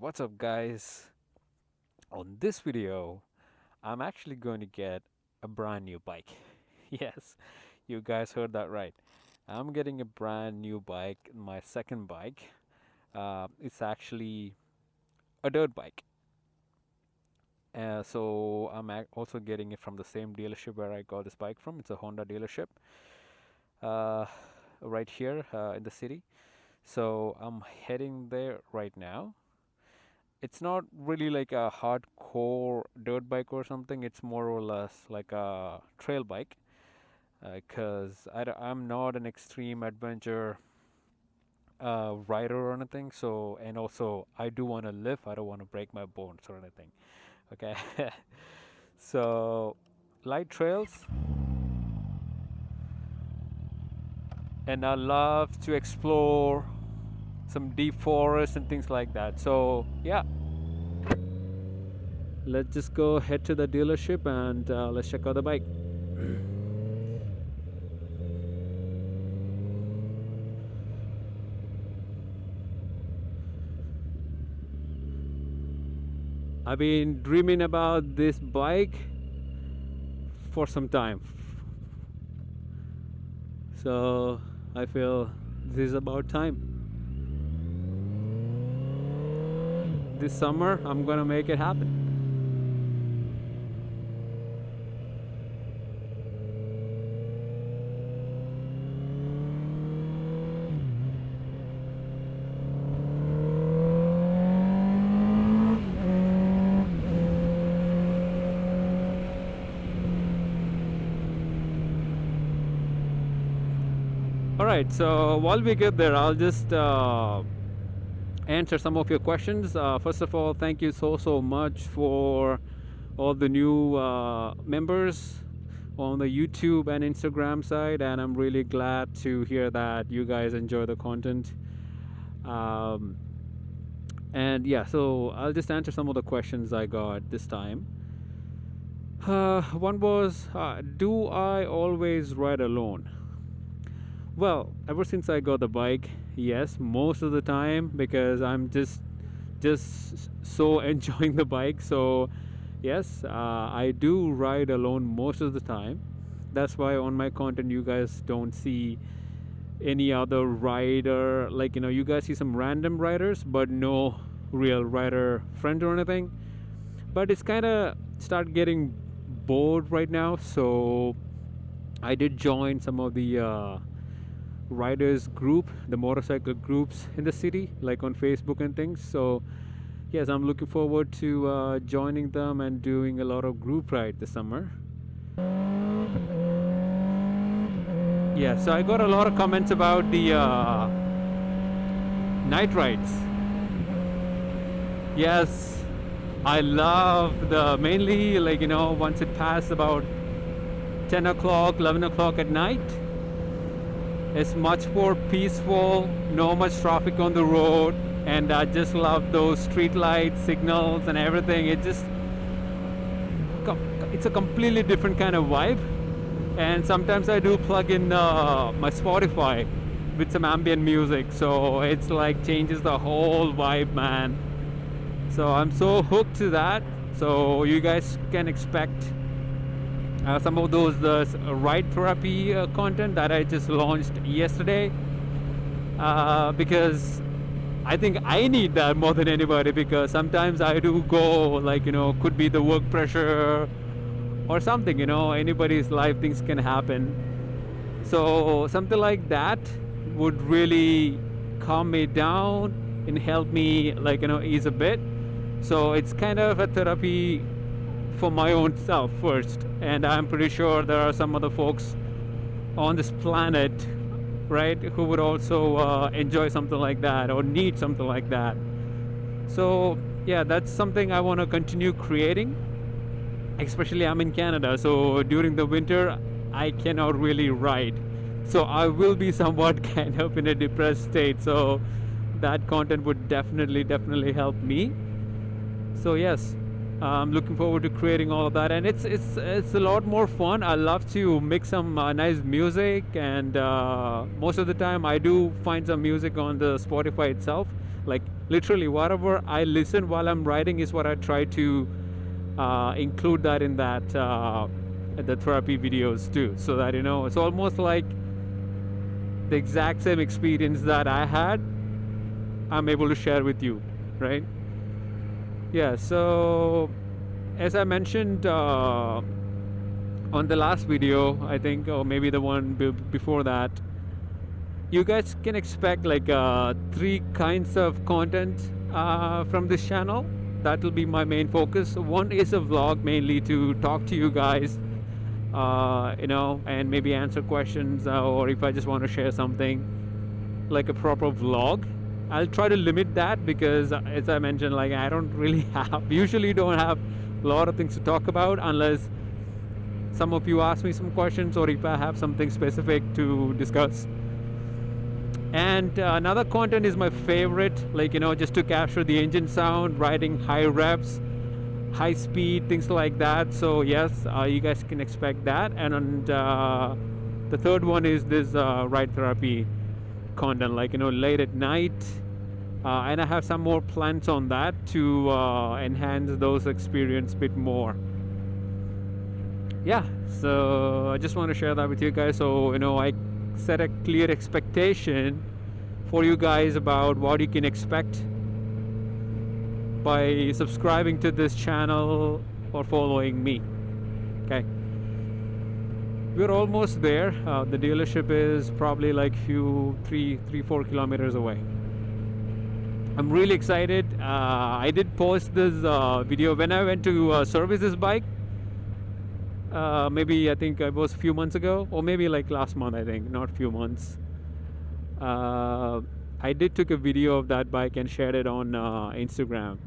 What's up, guys? On this video, I'm actually going to get a brand new bike. Yes, you guys heard that right. I'm getting a brand new bike, my second bike. It's actually a dirt bike. So I'm also getting it from the same dealership where I got this bike from. It's a Honda dealership uh, right here in the city. So I'm heading there right now. It's not really like a hardcore dirt bike or something. It's more or less like a trail bike because I'm not an extreme adventure rider or anything. So, and also I do want to live. I don't want to break my bones or anything. Okay. So, light trails, and I love to explore some deep forests and things like that. So, yeah, let's just go head to the dealership and let's check out the bike. I've been dreaming about this bike for some time. So I feel this is about time. This summer, I'm gonna make it happen. Alright, so while we get there, I'll just answer some of your questions. First of all, thank you so much for all the new members on the YouTube and Instagram side, and I'm really glad to hear that you guys enjoy the content. And yeah, so I'll just answer some of the questions I got this time. One was, do I always ride alone? Well, ever since I got the bike, yes, most of the time, because I'm just so enjoying the bike. So yes, I do ride alone most of the time. That's why on my content you guys don't see any other rider. Like, you guys see some random riders, but no real rider friend or anything. But it's kind of start getting bored right now. So I did join some of the riders group, the motorcycle groups in the city, like on Facebook and things. So yes, I'm looking forward to joining them and doing a lot of group ride this summer. Yeah, so I got a lot of comments about the night rides. Yes, I love the mainly, like, once it passed about 10 o'clock, 11 o'clock at night, it's much more peaceful, no much traffic on the road, and I just love those street lights, signals, and everything. It's a completely different kind of vibe. And sometimes I do plug in my Spotify with some ambient music, so it's like changes the whole vibe, man. So I'm so hooked to that. So you guys can expect some of those ride therapy content that I just launched yesterday, because I think I need that more than anybody, because sometimes I do go, like, could be the work pressure or something, anybody's life, things can happen. So something like that would really calm me down and help me, like, ease a bit. So it's kind of a therapy for my own self first, and I'm pretty sure there are some other folks on this planet, right, who would also enjoy something like that or need something like that. So yeah, that's something I want to continue creating. Especially I'm in Canada, so during the winter I cannot really ride, so I will be somewhat kind of in a depressed state. So that content would definitely help me. So yes, I'm looking forward to creating all of that, and it's a lot more fun. I love to mix some nice music, and most of the time I do find some music on the Spotify itself, like literally whatever I listen while I'm riding is what I try to include that in that the therapy videos too, so that it's almost like the exact same experience that I had, I'm able to share with you, right? Yeah, so as I mentioned on the last video, I think, or maybe the one before that, you guys can expect like 3 kinds of content from this channel. That will be my main focus. One is a vlog, mainly to talk to you guys, and maybe answer questions, or if I just want to share something, like a proper vlog. I'll try to limit that because, as I mentioned, like I usually don't have a lot of things to talk about unless some of you ask me some questions, or if I have something specific to discuss. And another content is my favorite, like just to capture the engine sound, riding high revs, high speed, things like that. So yes, you guys can expect that. And the third one is this ride therapy content, like late at night, and I have some more plans on that to enhance those experience a bit more. Yeah, so I just want to share that with you guys. So I set a clear expectation for you guys about what you can expect by subscribing to this channel or following me. Okay, we're almost there. The dealership is probably like 3-4 kilometers away. I'm really excited. I did post this video when I went to service this bike. Maybe I think it was a few months ago, or maybe like last month, I think, not few months. I did took a video of that bike and shared it on Instagram.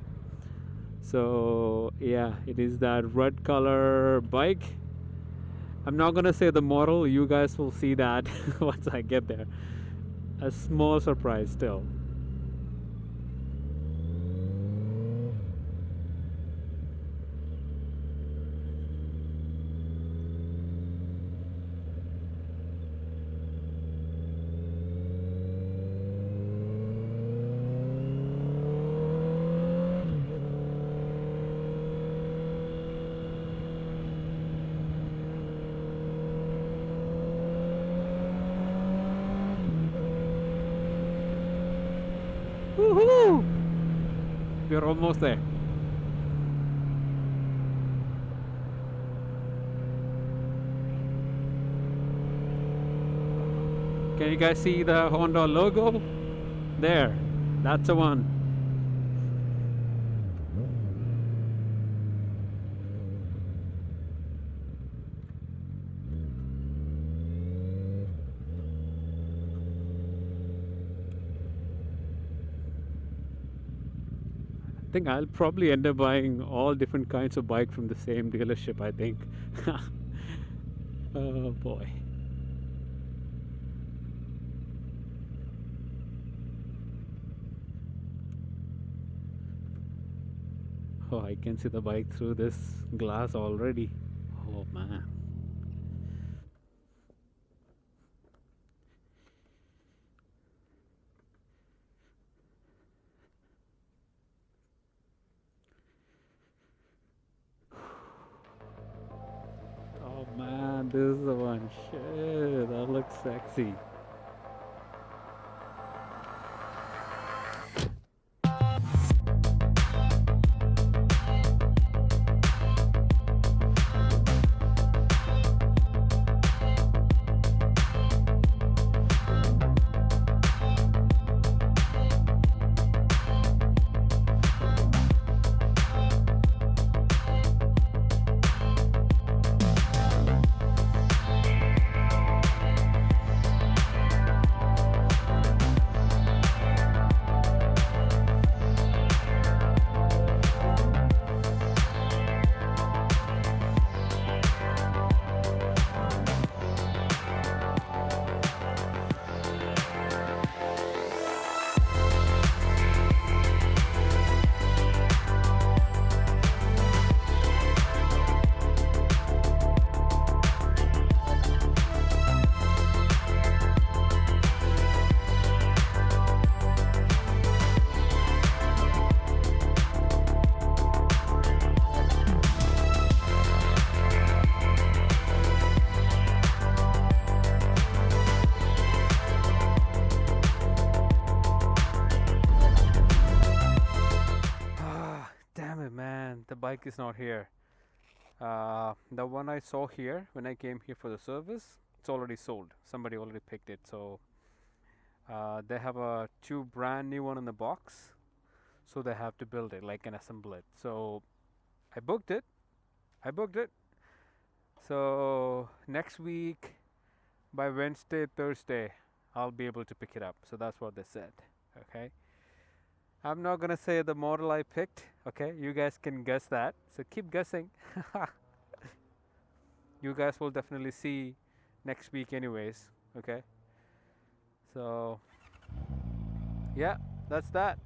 So yeah, it is that red color bike. I'm not gonna say the model, you guys will see that once I get there. A small surprise still. Woohoo! We're almost there. Can you guys see the Honda logo? There, that's the one. I think I'll probably end up buying all different kinds of bike from the same dealership, I think. Oh boy. Oh, I can see the bike through this glass already. Oh man. Oh man, this is the one. Shit, that looks sexy. the bike is not here. The one I saw here when I came here for the service, it's already sold. Somebody already picked it. So they have a 2 brand new one in the box. So they have to build it, like, and assemble it. So I booked it. So next week, by Wednesday, Thursday, I'll be able to pick it up. So that's what they said. Okay. I'm not gonna say the model I picked. Okay, you guys can guess that. So keep guessing. You guys will definitely see next week, anyways. Okay. So yeah, that's that.